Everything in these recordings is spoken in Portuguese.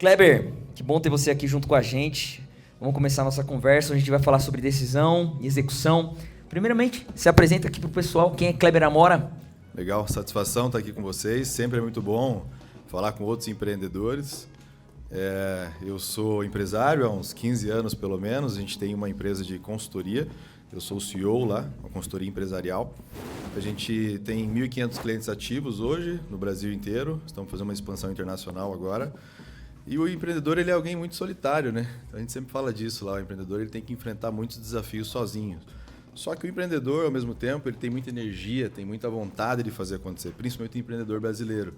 Kleber, que bom ter você aqui junto com a gente. Vamos começar a nossa conversa. A gente vai falar sobre decisão e execução. Primeiramente, se apresenta aqui para o pessoal. Quem é Kleber Amora? Legal, satisfação estar aqui com vocês. Sempre é muito bom falar com outros empreendedores. Eu sou empresário há uns 15 anos, pelo menos. A gente tem uma empresa de consultoria. Eu sou o CEO lá, uma consultoria empresarial. A gente tem 1.500 clientes ativos hoje no Brasil inteiro. Estamos fazendo uma expansão internacional agora. E o empreendedor, ele é alguém muito solitário, né? A gente sempre fala disso lá. O empreendedor, ele tem que enfrentar muitos desafios sozinho. Só que o empreendedor, ao mesmo tempo, ele tem muita energia, tem muita vontade de fazer acontecer, principalmente o empreendedor brasileiro.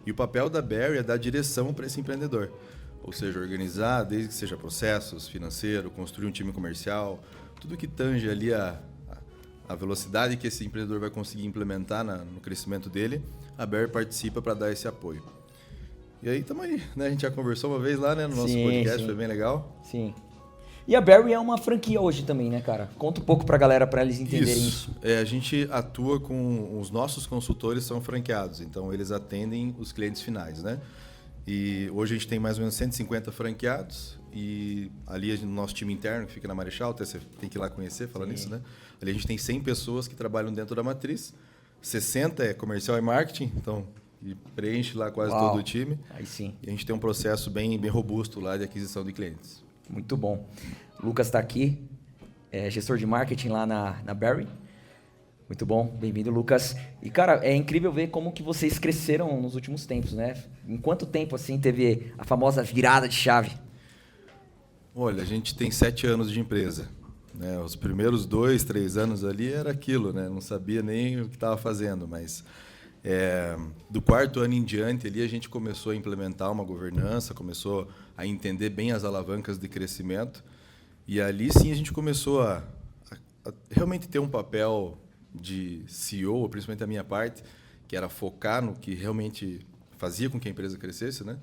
E o papel da Berry é dar direção para esse empreendedor. Ou seja, organizar, desde que seja processos, financeiro, construir um time comercial, tudo que tange ali a velocidade que esse empreendedor vai conseguir implementar no crescimento dele, a Berry participa para dar esse apoio. E aí, estamos aí, né? A gente já conversou uma vez lá, né, no nosso podcast, foi bem legal. Sim. E a Berry é uma franquia hoje também, né, cara? Conta um pouco pra galera, pra eles entenderem isso. A gente atua com... Os nossos consultores são franqueados, então eles atendem os clientes finais, né? E hoje a gente tem mais ou menos 150 franqueados e ali no nosso time interno, que fica na Marechal, você tem que ir lá conhecer, falando nisso, né? Ali a gente tem 100 pessoas que trabalham dentro da matriz, 60 é comercial e marketing, então... E preenche lá quase todo o time. Aí sim. E a gente tem um processo bem robusto lá de aquisição de clientes. Muito bom. O Lucas está aqui, gestor de marketing lá na Berry. Muito bom, bem-vindo, Lucas. E, cara, é incrível ver como que vocês cresceram nos últimos tempos, né? Em quanto tempo, assim, teve a famosa virada de chave? Olha, a gente tem 7 anos de empresa. Né? Os primeiros 2, 3 anos ali era aquilo, né? Não sabia nem o que estava fazendo, mas... do 4º ano em diante, ali a gente começou a implementar uma governança, começou a entender bem as alavancas de crescimento. E ali sim a gente começou a realmente ter um papel de CEO, principalmente da minha parte, que era focar no que realmente fazia com que a empresa crescesse, né?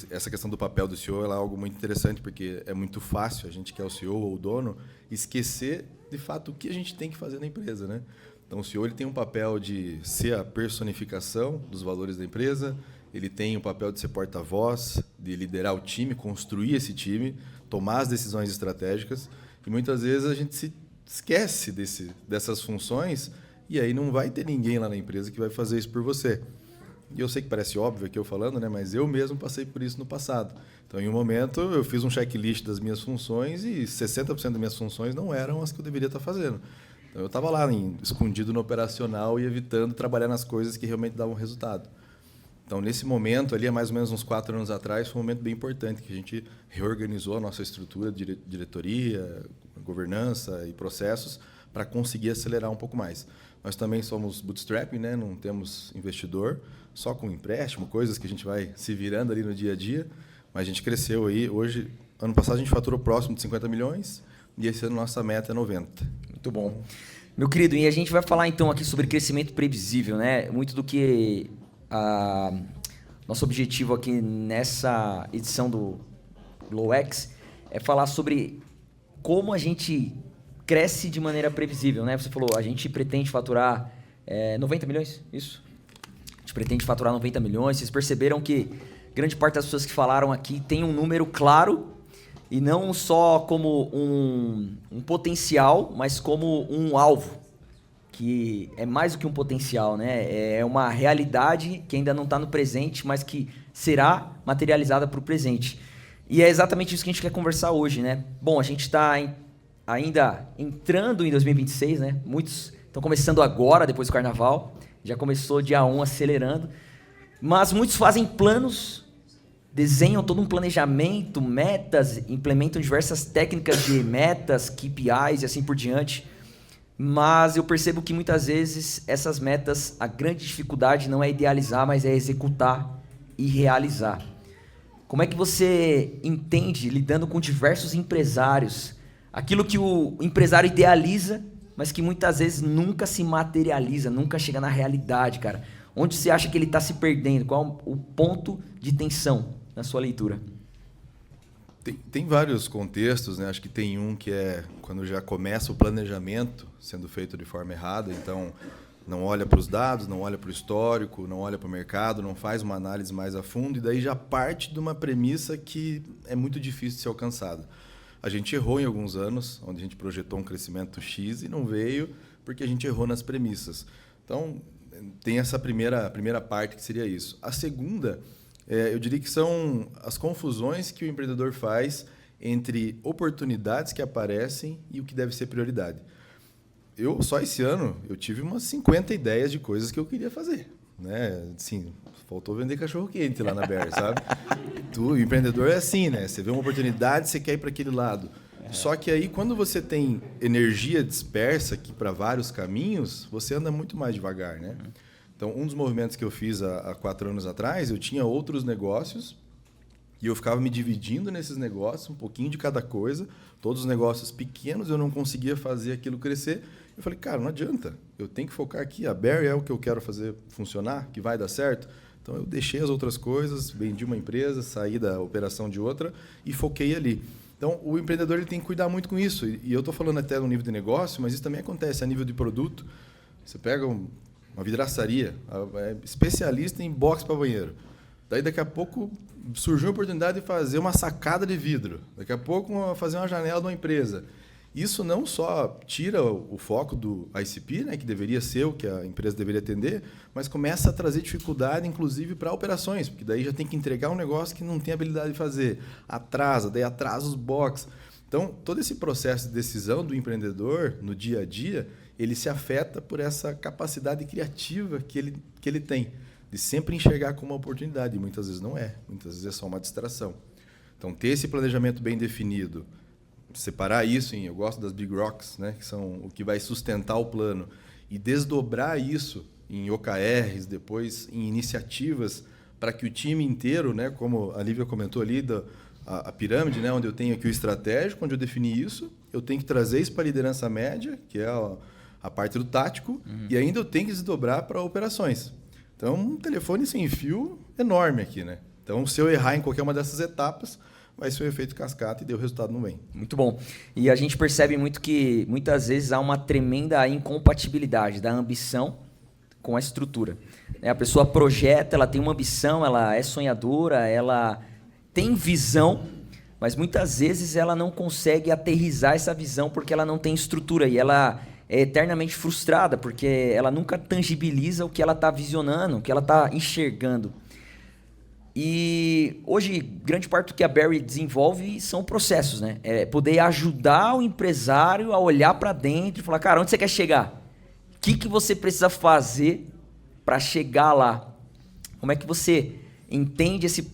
Essa questão do papel do CEO é algo muito interessante, porque é muito fácil a gente que é o CEO ou o dono esquecer, de fato, o que a gente tem que fazer na empresa, né? Então, o CEO ele tem um papel de ser a personificação dos valores da empresa, ele tem o papel de ser porta-voz, de liderar o time, construir esse time, tomar as decisões estratégicas, e muitas vezes a gente se esquece dessas funções e aí não vai ter ninguém lá na empresa que vai fazer isso por você. E eu sei que parece óbvio aqui eu falando, né? Mas eu mesmo passei por isso no passado. Então, em um momento, eu fiz um checklist das minhas funções e 60% das minhas funções não eram as que eu deveria estar fazendo. Então, eu estava lá escondido no operacional e evitando trabalhar nas coisas que realmente davam resultado. Então, nesse momento, ali há mais ou menos uns 4 anos atrás, foi um momento bem importante, que a gente reorganizou a nossa estrutura de diretoria, governança e processos para conseguir acelerar um pouco mais. Nós também somos bootstrapping, né? Não temos investidor, só com empréstimo, coisas que a gente vai se virando ali no dia a dia, mas a gente cresceu aí. Hoje, ano passado, a gente faturou próximo de 50 milhões e esse ano nossa meta é 90. Muito bom. Meu querido, e a gente vai falar então aqui sobre crescimento previsível, né? Muito do que nosso objetivo aqui nessa edição do LowX é falar sobre como a gente cresce de maneira previsível, né? Você falou, a gente pretende faturar 90 milhões, isso? A gente pretende faturar 90 milhões. Vocês perceberam que grande parte das pessoas que falaram aqui tem um número claro e não só como um potencial, mas como um alvo, que é mais do que um potencial, né? É uma realidade que ainda não está no presente, mas que será materializada para o presente. E é exatamente isso que a gente quer conversar hoje, né? Bom, a gente está ainda entrando em 2026, né? Muitos estão começando agora, depois do Carnaval. Já começou dia 1 acelerando. Mas muitos fazem planos, desenham todo um planejamento, metas, implementam diversas técnicas de metas, KPIs e assim por diante. Mas eu percebo que muitas vezes essas metas, a grande dificuldade não é idealizar, mas é executar e realizar. Como é que você entende, lidando com diversos empresários, aquilo que o empresário idealiza, mas que muitas vezes nunca se materializa, nunca chega na realidade, cara? Onde você acha que ele está se perdendo? Qual o ponto de tensão na sua leitura? Tem vários contextos, né? Acho que tem um que é quando já começa o planejamento sendo feito de forma errada. Então, Não olha para os dados, não olha para o histórico, não olha para o mercado, não faz uma análise mais a fundo, e daí já parte de uma premissa que é muito difícil de ser alcançada. A gente errou em alguns anos, onde a gente projetou um crescimento X e não veio porque a gente errou nas premissas. Então, tem essa primeira parte que seria isso. A segunda, eu diria que são as confusões que o empreendedor faz entre oportunidades que aparecem e o que deve ser prioridade. Só esse ano, eu tive umas 50 ideias de coisas que eu queria fazer. Né? Assim, faltou vender cachorro-quente lá na BR, sabe? O empreendedor é assim, né? Você vê uma oportunidade, você quer ir para aquele lado. Só que aí, quando você tem energia dispersa aqui para vários caminhos, você anda muito mais devagar, né? Então, um dos movimentos que eu fiz há 4 anos atrás, eu tinha outros negócios e eu ficava me dividindo nesses negócios, um pouquinho de cada coisa. Todos os negócios pequenos, eu não conseguia fazer aquilo crescer. Eu falei, cara, não adianta. Eu tenho que focar aqui. A Berry é o que eu quero fazer funcionar, que vai dar certo. Então, eu deixei as outras coisas, vendi uma empresa, saí da operação de outra e foquei ali. Então, o empreendedor ele tem que cuidar muito com isso. E eu estou falando até no nível de negócio, mas isso também acontece a nível de produto. Você pega uma vidraçaria, é especialista em box para banheiro. Daí, daqui a pouco, surgiu a oportunidade de fazer uma sacada de vidro. Daqui a pouco, fazer uma janela de uma empresa. Isso não só tira o foco do ICP, né, que deveria ser o que a empresa deveria atender, mas começa a trazer dificuldade, inclusive, para operações, porque daí já tem que entregar um negócio que não tem habilidade de fazer. Daí atrasa os box. Então, todo esse processo de decisão do empreendedor, no dia a dia, ele se afeta por essa capacidade criativa que ele tem, de sempre enxergar como uma oportunidade, e muitas vezes não é, muitas vezes é só uma distração. Então, ter esse planejamento bem definido, separar isso eu gosto das big rocks, né, que são o que vai sustentar o plano, e desdobrar isso em OKRs, depois em iniciativas, para que o time inteiro, né, como a Lívia comentou ali, a pirâmide, né, onde eu tenho aqui o estratégico, onde eu defini isso, eu tenho que trazer isso para a liderança média, que é a parte do tático, e ainda eu tenho que desdobrar para operações. Então, um telefone sem fio enorme aqui, né? Então, se eu errar em qualquer uma dessas etapas, vai ser o efeito cascata e o resultado não vem. Muito bom. E a gente percebe muito que, muitas vezes, há uma tremenda incompatibilidade da ambição com a estrutura. A pessoa projeta, ela tem uma ambição, ela é sonhadora, ela tem visão, mas muitas vezes ela não consegue aterrissar essa visão porque ela não tem estrutura e ela é eternamente frustrada porque ela nunca tangibiliza o que ela está visionando, o que ela está enxergando. E hoje, grande parte do que a Berry desenvolve são processos, né? É poder ajudar o empresário a olhar para dentro e falar, cara, onde você quer chegar? O que você precisa fazer para chegar lá? Como é que você entende esse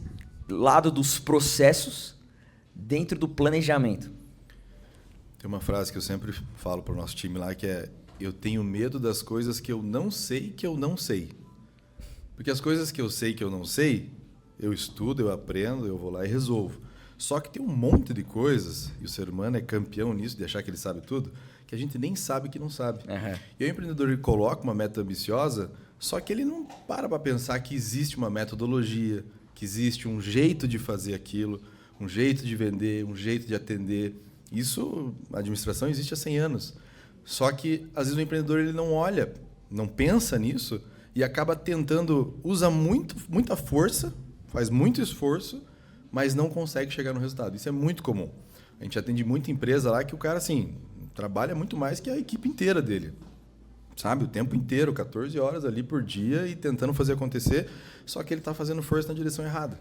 lado dos processos dentro do planejamento? Tem uma frase que eu sempre falo para o nosso time lá, que é: eu tenho medo das coisas que eu não sei que eu não sei. Porque as coisas que eu sei que eu não sei, eu estudo, eu aprendo, eu vou lá e resolvo. Só que tem um monte de coisas, e o ser humano é campeão nisso, de achar que ele sabe tudo, que a gente nem sabe que não sabe. Uhum. E o empreendedor ele coloca uma meta ambiciosa, só que ele não para pensar que existe uma metodologia, que existe um jeito de fazer aquilo, um jeito de vender, um jeito de atender. Isso, a administração existe há 100 anos. Só que, às vezes, o empreendedor ele não olha, não pensa nisso e acaba tentando, usa muita força, faz muito esforço, mas não consegue chegar no resultado. Isso é muito comum. A gente atende muita empresa lá que o cara, assim, trabalha muito mais que a equipe inteira dele. Sabe? O tempo inteiro, 14 horas ali por dia e tentando fazer acontecer, só que ele está fazendo força na direção errada.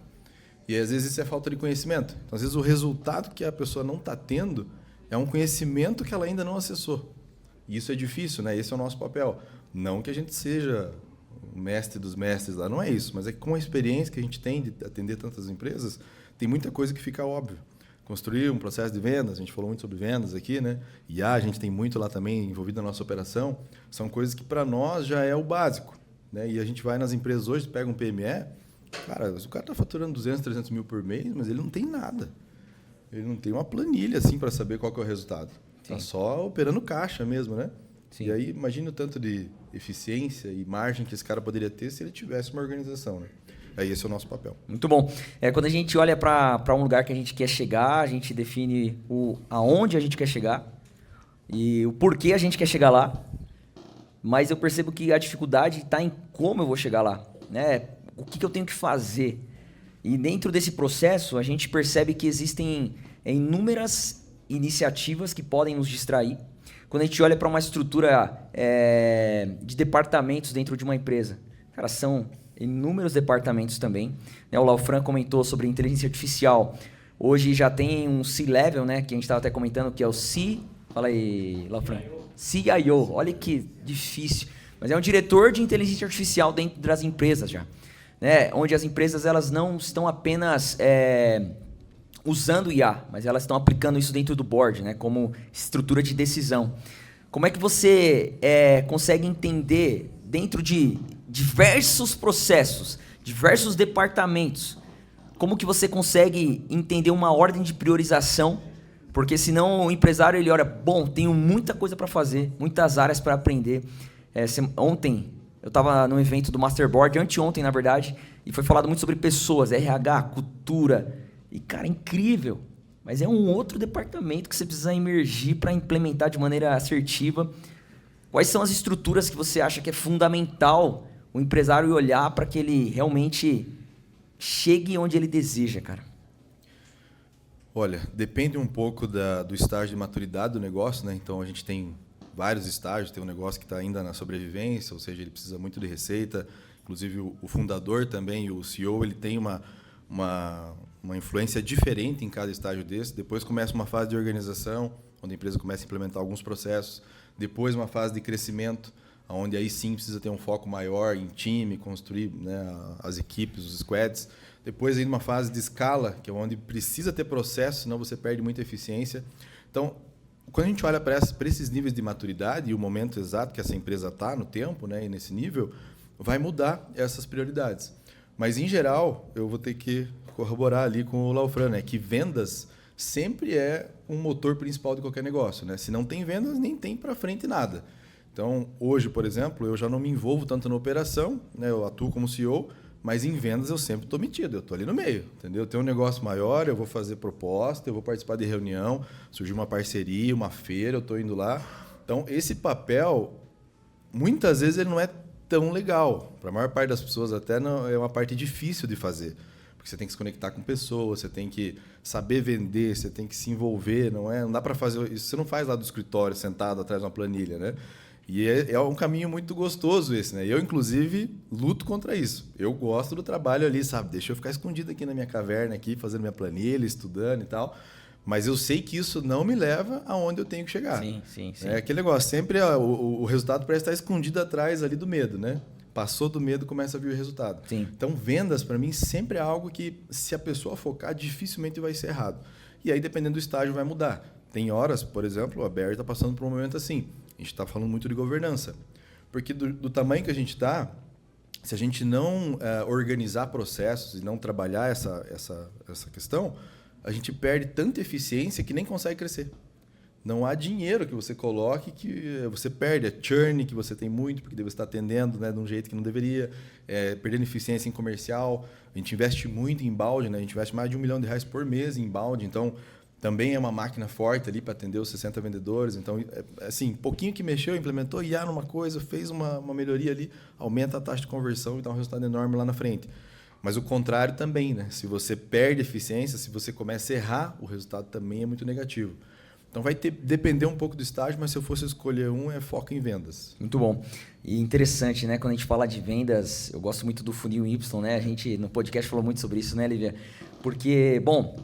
E, às vezes, isso é falta de conhecimento. Então, às vezes, o resultado que a pessoa não está tendo é um conhecimento que ela ainda não acessou. E isso é difícil, né? Esse é o nosso papel. Não que a gente seja o mestre dos mestres lá, não é isso. Mas é que com a experiência que a gente tem de atender tantas empresas, tem muita coisa que fica óbvio. Construir um processo de vendas, a gente falou muito sobre vendas aqui, né? E a gente tem muito lá também envolvido na nossa operação. São coisas que, para nós, já é o básico. Né? E a gente vai nas empresas hoje, pega um PME, cara, o cara está faturando 200, 300 mil por mês, mas ele não tem nada. Ele não tem uma planilha assim para saber qual que é o resultado. Está só operando caixa mesmo, né? Sim. E aí, imagina o tanto de eficiência e margem que esse cara poderia ter se ele tivesse uma organização, né? Aí esse é o nosso papel. Muito bom. Quando a gente olha para um lugar que a gente quer chegar, a gente define aonde a gente quer chegar e o porquê a gente quer chegar lá. mas eu percebo que a dificuldade está em como eu vou chegar lá, né? O que eu tenho que fazer. E dentro desse processo, a gente percebe que existem inúmeras iniciativas que podem nos distrair. Quando a gente olha para uma estrutura de departamentos dentro de uma empresa, cara, são inúmeros departamentos também. Né? O Laufran comentou sobre inteligência artificial. Hoje já tem um C-Level, né, que a gente estava até comentando, que é o C... Fala aí, Laufran. CIO. Olha que difícil. Mas é um diretor de inteligência artificial dentro das empresas já. Né? Onde as empresas elas não estão apenas usando IA, mas elas estão aplicando isso dentro do board, né, como estrutura de decisão. Como é que você consegue entender dentro de diversos processos, diversos departamentos, como que você consegue entender uma ordem de priorização? Porque senão o empresário ele olha, bom, tenho muita coisa para fazer, muitas áreas para aprender. Ontem eu estava num evento do Masterboard, anteontem na verdade, e foi falado muito sobre pessoas, RH, cultura. E, cara, incrível. Mas é um outro departamento que você precisa emergir para implementar de maneira assertiva. Quais são as estruturas que você acha que é fundamental o empresário olhar para que ele realmente chegue onde ele deseja, cara? Olha, depende um pouco do estágio de maturidade do negócio, né? Então, a gente tem vários estágios. Tem um negócio que está ainda na sobrevivência, ou seja, ele precisa muito de receita. Inclusive, o fundador também, o CEO, ele tem uma influência diferente em cada estágio desse. Depois começa uma fase de organização, onde a empresa começa a implementar alguns processos. Depois uma fase de crescimento, onde aí sim precisa ter um foco maior em time, construir, né, as equipes, os squads. Depois aí uma fase de escala, que é onde precisa ter processo, senão você perde muita eficiência. Então, quando a gente olha para esses níveis de maturidade e o momento exato que essa empresa está no tempo, né, e nesse nível, vai mudar essas prioridades. Mas, em geral, eu vou ter que corroborar ali com o Laufran, né, que vendas sempre é um motor principal de qualquer negócio. Né? Se não tem vendas, nem tem para frente nada. Então, hoje, por exemplo, eu já não me envolvo tanto na operação, né, eu atuo como CEO, mas em vendas eu sempre estou metido, eu estou ali no meio. Entendeu? Eu tenho um negócio maior, eu vou fazer proposta, eu vou participar de reunião, surgiu uma parceria, uma feira, eu estou indo lá. Então, esse papel, muitas vezes, ele não é tão legal. Para a maior parte das pessoas, até não, é uma parte difícil de fazer. Porque você tem que se conectar com pessoas, você tem que saber vender, você tem que se envolver, não dá para fazer isso. Você não faz lá do escritório, sentado atrás de uma planilha, né? E é um caminho muito gostoso esse, né? Eu, inclusive, luto contra isso. Eu gosto do trabalho ali, sabe? Deixa eu ficar escondido aqui na minha caverna, aqui, fazendo minha planilha, estudando e tal. Mas eu sei que isso não me leva aonde eu tenho que chegar. Sim. É aquele negócio, sempre o resultado parece estar escondido atrás ali do medo, né? Passou do medo, começa a vir o resultado. Sim. Então, vendas, para mim, sempre é algo que, se a pessoa focar, dificilmente vai ser errado. E aí, dependendo do estágio, vai mudar. Tem horas, por exemplo, a Barry está passando por um momento assim. A gente está falando muito de governança. Porque do tamanho que a gente está, se a gente não organizar processos e não trabalhar essa questão, a gente perde tanta eficiência que nem consegue crescer. Não há dinheiro que você coloque que você perde. É churn que você tem muito, porque você está atendendo, né, de um jeito que não deveria, perdendo eficiência em comercial. A gente investe muito em inbound, né? A gente investe mais de R$1 milhão por mês em inbound. Então, também é uma máquina forte ali para atender os 60 vendedores. Então, assim, pouquinho que mexeu, implementou IA numa coisa, fez uma melhoria ali, aumenta a taxa de conversão e dá um resultado enorme lá na frente. Mas o contrário também, né? Se você perde eficiência, se você começa a errar, o resultado também é muito negativo. Então, vai depender um pouco do estágio, mas se eu fosse escolher um, é foco em vendas. Muito bom. E interessante, né? Quando a gente fala de vendas, eu gosto muito do funil Y, né? A gente, no podcast, falou muito sobre isso, né, Lívia? Porque, bom,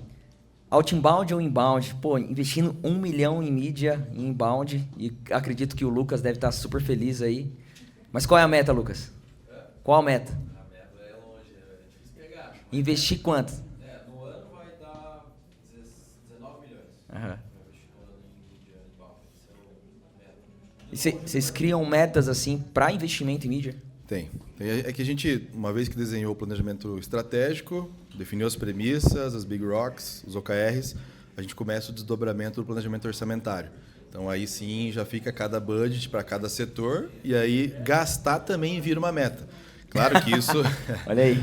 outbound ou inbound, pô, investindo R$1 milhão em mídia, em inbound, e acredito que o Lucas deve estar super feliz aí. Mas qual é a meta, Lucas? Qual a meta? A meta é longe, é difícil pegar. Investir quanto? No ano vai dar 19 milhões. Aham. E Esse vocês criam metas assim para investimento em mídia? Tem. É que a gente, uma vez que desenhou o planejamento estratégico, definiu as premissas, as big rocks, os OKRs, a gente começa o desdobramento do planejamento orçamentário. Então, aí sim, já fica cada budget para cada setor e aí gastar também vira uma meta. Claro que isso... Olha aí.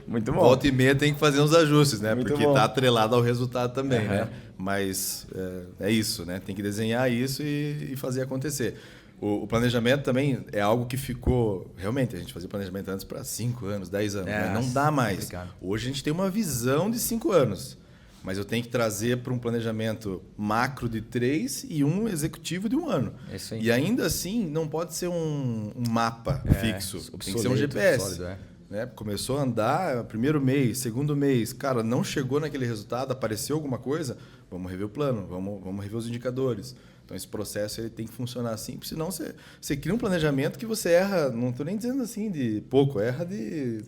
Muito bom. Volta e meia tem que fazer uns ajustes, né? Muito Porque bom. tá atrelado ao resultado também, Uhum. né? Mas é isso, né? Tem que desenhar isso e fazer acontecer. O planejamento também é algo que ficou... Realmente, a gente fazia planejamento antes para 5 anos, 10 anos. Né? Não dá mais. Complicado. Hoje a gente tem uma visão de 5 anos. Mas eu tenho que trazer para um planejamento macro de 3 e um executivo de 1 ano. É isso aí. E ainda assim, não pode ser um mapa fixo. Tem que ser um obsoleto, GPS. sólido, Né? Começou a andar, primeiro mês, segundo mês, cara, não chegou naquele resultado, apareceu alguma coisa, vamos rever o plano, vamos rever os indicadores. Então esse processo ele tem que funcionar assim, porque senão você cria um planejamento que você erra, não estou nem dizendo assim de pouco,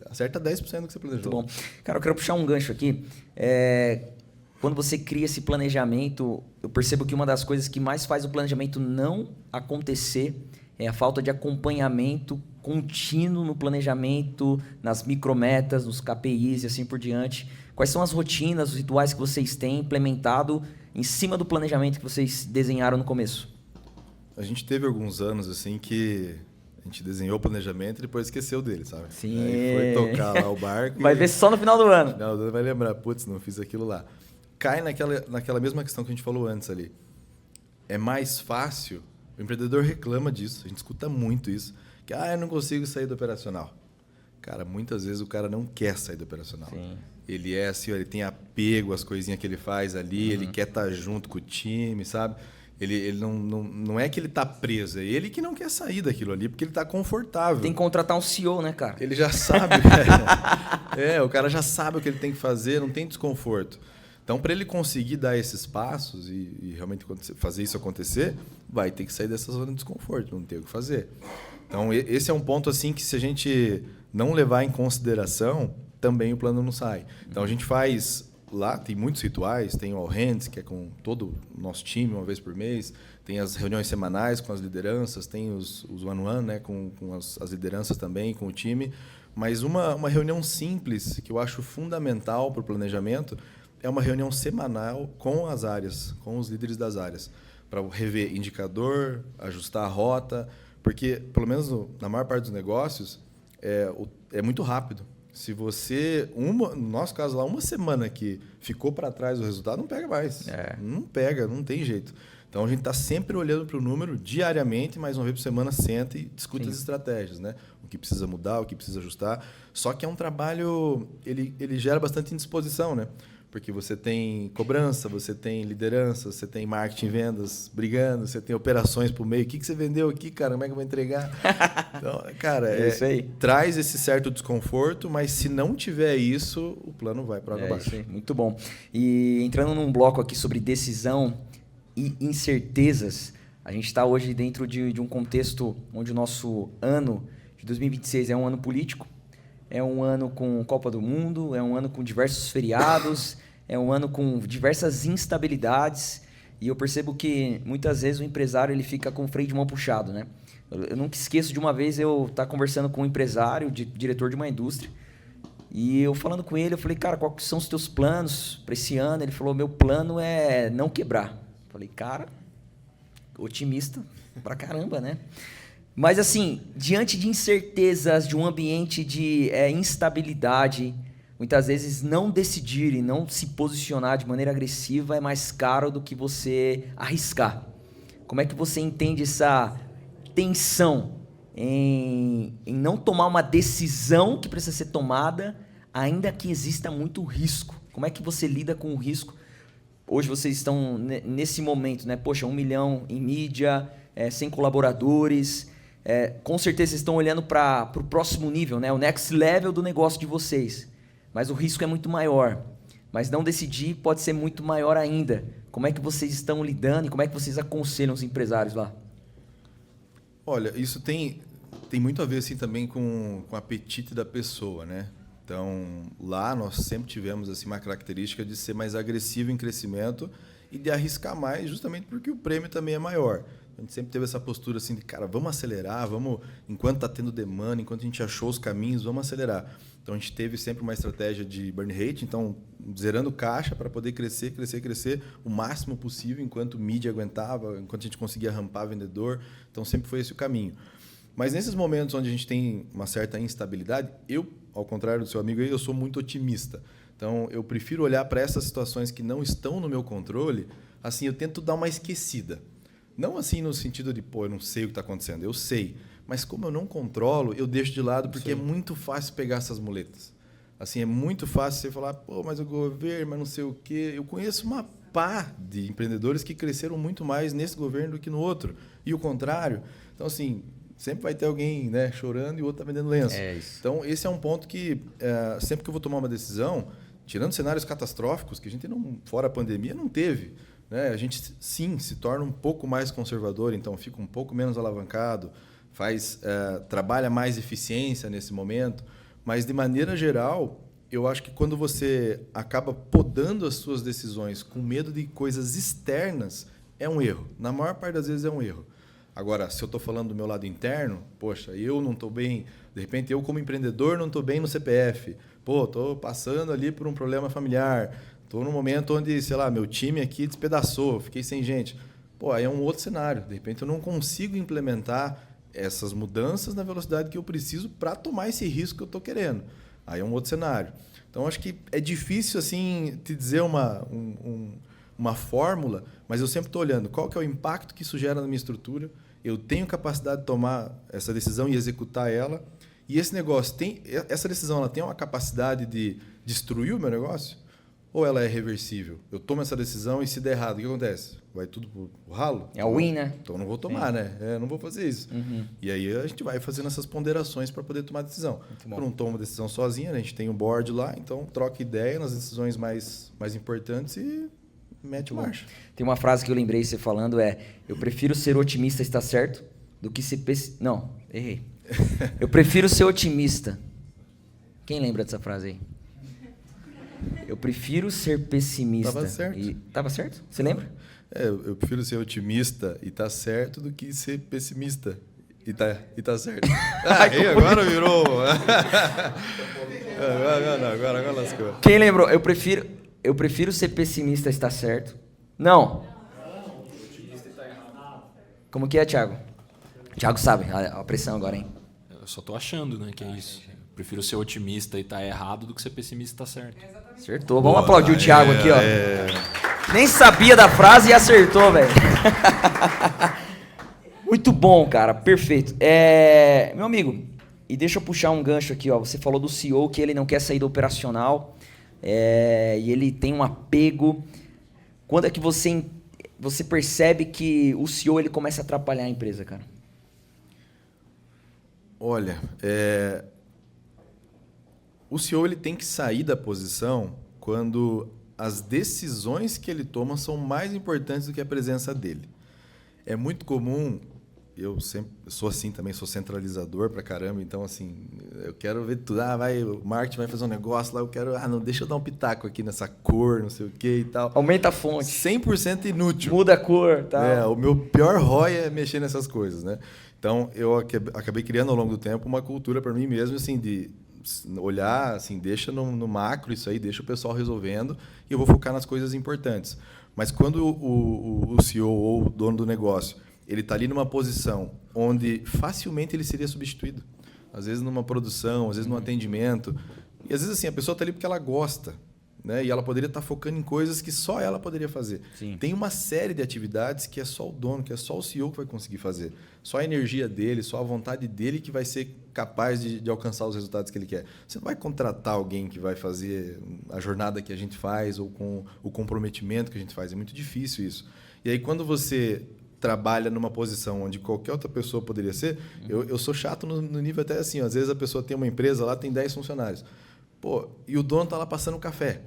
acerta 10% do que você planejou. Muito bom. Cara, eu quero puxar um gancho aqui. Quando você cria esse planejamento, eu percebo que uma das coisas que mais faz o planejamento não acontecer é a falta de acompanhamento contínuo no planejamento, nas micrometas, nos KPIs e assim por diante. Quais são as rotinas, os rituais que vocês têm implementado em cima do planejamento que vocês desenharam no começo? A gente teve alguns anos assim que a gente desenhou o planejamento e depois esqueceu dele, sabe? Sim. Aí foi tocar lá o barco. Vai ver só no final do ano. No final do ano vai lembrar, putz, não fiz aquilo lá. Cai naquela mesma questão que a gente falou antes ali. É mais fácil, o empreendedor reclama disso, a gente escuta muito isso, que eu não consigo sair do operacional. Cara, muitas vezes o cara não quer sair do operacional. Sim. Ele é assim, ele tem apego às coisinhas que ele faz ali, ele quer estar junto com o time, sabe? Ele não é que ele está preso, é ele que não quer sair daquilo ali, porque ele está confortável. Tem que contratar um CEO, né, cara? Ele já sabe. O cara já sabe o que ele tem que fazer, não tem desconforto. Então, para ele conseguir dar esses passos e realmente fazer isso acontecer, vai ter que sair dessa zona de desconforto, não tem o que fazer. Então, esse é um ponto assim que se a gente não levar em consideração, também o plano não sai. Então, a gente faz lá, tem muitos rituais, tem o All Hands, que é com todo o nosso time, uma vez por mês, tem as reuniões semanais com as lideranças, tem os one-on-one, né, com as lideranças também, com o time. Mas uma reunião simples, que eu acho fundamental para o planejamento, é uma reunião semanal com as áreas, com os líderes das áreas, para rever indicador, ajustar a rota, porque, pelo menos na maior parte dos negócios, é muito rápido. Se você, no nosso caso lá, uma semana que ficou para trás o resultado, não pega mais. Não pega, não tem jeito. Então, a gente está sempre olhando para o número diariamente, mais uma vez por semana, senta e discute as estratégias, né? O que precisa mudar, o que precisa ajustar. Só que é um trabalho, ele gera bastante indisposição, né? Porque você tem cobrança, você tem liderança, você tem marketing e vendas brigando, você tem operações por meio. O que você vendeu aqui, cara? Como é que eu vou entregar? Então, cara, isso aí. Traz esse certo desconforto, mas se não tiver isso, o plano vai para água abaixo. Isso aí. Muito bom. E entrando num bloco aqui sobre decisão e incertezas, a gente está hoje dentro de um contexto onde o nosso ano de 2026 é um ano político, é um ano com Copa do Mundo, é um ano com diversos feriados, é um ano com diversas instabilidades, e eu percebo que muitas vezes o empresário ele fica com o freio de mão puxado, né? Eu nunca esqueço de uma vez eu estar conversando com um empresário, diretor de uma indústria, e eu falando com ele, eu falei, cara, quais são os teus planos para esse ano? Ele falou, meu plano é não quebrar. Eu falei, cara, otimista pra caramba, né? Mas, assim, diante de incertezas, de um ambiente de instabilidade, muitas vezes não decidir e não se posicionar de maneira agressiva é mais caro do que você arriscar. Como é que você entende essa tensão em não tomar uma decisão que precisa ser tomada, ainda que exista muito risco? Como é que você lida com o risco? Hoje vocês estão nesse momento, né? Poxa, 1 milhão em mídia, 100 colaboradores... com certeza vocês estão olhando para o próximo nível, né? O next level do negócio de vocês. Mas o risco é muito maior. Mas não decidir pode ser muito maior ainda. Como é que vocês estão lidando e como é que vocês aconselham os empresários lá? Olha, isso tem muito a ver assim, também com o apetite da pessoa, né? Então, lá nós sempre tivemos assim, uma característica de ser mais agressivo em crescimento e de arriscar mais, justamente porque o prêmio também é maior. A gente sempre teve essa postura assim de, cara, vamos acelerar, enquanto está tendo demanda, enquanto a gente achou os caminhos, vamos acelerar. Então, a gente teve sempre uma estratégia de burn rate, então, zerando caixa para poder crescer o máximo possível, enquanto o mídia aguentava, enquanto a gente conseguia rampar vendedor. Então, sempre foi esse o caminho. Mas nesses momentos onde a gente tem uma certa instabilidade, ao contrário do seu amigo aí, eu sou muito otimista. Então, eu prefiro olhar para essas situações que não estão no meu controle, assim, eu tento dar uma esquecida. Não assim no sentido de, pô, eu não sei o que está acontecendo, eu sei. Mas como eu não controlo, eu deixo de lado, porque é muito fácil pegar essas muletas. Assim, é muito fácil você falar, pô, mas o governo, mas não sei o quê. Eu conheço uma pá de empreendedores que cresceram muito mais nesse governo do que no outro. E o contrário. Então, assim, sempre vai ter alguém, né, chorando e o outro está vendendo lenço. É isso. Então, esse é um ponto que, sempre que eu vou tomar uma decisão, tirando cenários catastróficos, que a gente, não, fora a pandemia, não teve, né? A gente, sim, se torna um pouco mais conservador, então fica um pouco menos alavancado, trabalha mais eficiência nesse momento, mas, de maneira geral, eu acho que quando você acaba podando as suas decisões com medo de coisas externas, é um erro. Na maior parte das vezes é um erro. Agora, se eu estou falando do meu lado interno, poxa, eu não estou bem, de repente eu como empreendedor não estou bem no CPF, pô, estou passando ali por um problema familiar, estou num momento onde, sei lá, meu time aqui despedaçou, fiquei sem gente. Pô, aí é um outro cenário. De repente eu não consigo implementar essas mudanças na velocidade que eu preciso para tomar esse risco que eu estou querendo. Aí é um outro cenário. Então, acho que é difícil assim te dizer uma fórmula, mas eu sempre estou olhando qual que é o impacto que isso gera na minha estrutura. Eu tenho capacidade de tomar essa decisão e executar ela. E esse negócio, essa decisão ela tem uma capacidade de destruir o meu negócio? Ou ela é reversível? Eu tomo essa decisão e se der errado, o que acontece? Vai tudo pro ralo? É o win, né? Então eu não vou tomar, né? Eu não vou fazer isso. E aí a gente vai fazendo essas ponderações para poder tomar decisão. Eu não tomo decisão sozinha, né? A gente tem um board lá, então troca ideia nas decisões mais importantes e mete marcha. Tem uma frase que eu lembrei você falando, eu prefiro ser otimista e estar certo do que ser pessimista. Não, errei. Eu prefiro ser otimista. Quem lembra dessa frase aí? Eu prefiro ser pessimista. Tava certo. Tava certo? Você lembra? Eu prefiro ser otimista e tá certo do que ser pessimista e tá certo. Agora virou. agora lascou. Quem lembrou? Eu prefiro ser pessimista e estar certo. Não. Como que é, Thiago? Thiago sabe. A pressão agora, hein? Eu só tô achando, né, que é isso. Prefiro ser otimista e estar errado do que ser pessimista e estar certo. Acertou. Vamos aplaudir o Thiago aqui, ó. Nem sabia da frase e acertou, velho. Muito bom, cara. Perfeito. Meu amigo, e deixa eu puxar um gancho aqui, ó. Você falou do CEO que ele não quer sair do operacional e ele tem um apego. Quando é que você percebe que o CEO ele começa a atrapalhar a empresa, cara? Olha, o CEO ele tem que sair da posição quando as decisões que ele toma são mais importantes do que a presença dele. É muito comum, eu sempre sou assim também, sou centralizador pra caramba, então assim, eu quero ver tudo, o marketing vai fazer um negócio lá, eu quero, não, deixa eu dar um pitaco aqui nessa cor, não sei o que e tal. Aumenta a fonte. 100% inútil. Muda a cor, tá? O meu pior ROI é mexer nessas coisas, né? Então, eu acabei criando ao longo do tempo uma cultura para mim mesmo, assim, de olhar, assim, deixa no macro isso aí, deixa o pessoal resolvendo e eu vou focar nas coisas importantes. Mas quando o CEO ou o dono do negócio, ele está ali numa posição onde facilmente ele seria substituído. Às vezes numa produção, às vezes num atendimento. E às vezes assim, a pessoa está ali porque ela gosta, né? E ela poderia estar focando em coisas que só ela poderia fazer. Sim. Tem uma série de atividades que é só o dono, que é só o CEO que vai conseguir fazer. Só a energia dele, só a vontade dele que vai ser capaz de alcançar os resultados que ele quer. Você não vai contratar alguém que vai fazer a jornada que a gente faz ou com o comprometimento que a gente faz. É muito difícil isso. E aí, quando você trabalha numa posição onde qualquer outra pessoa poderia ser, eu sou chato no nível até assim. Às vezes a pessoa tem uma empresa lá, tem 10 funcionários. Pô, e o dono está lá passando café.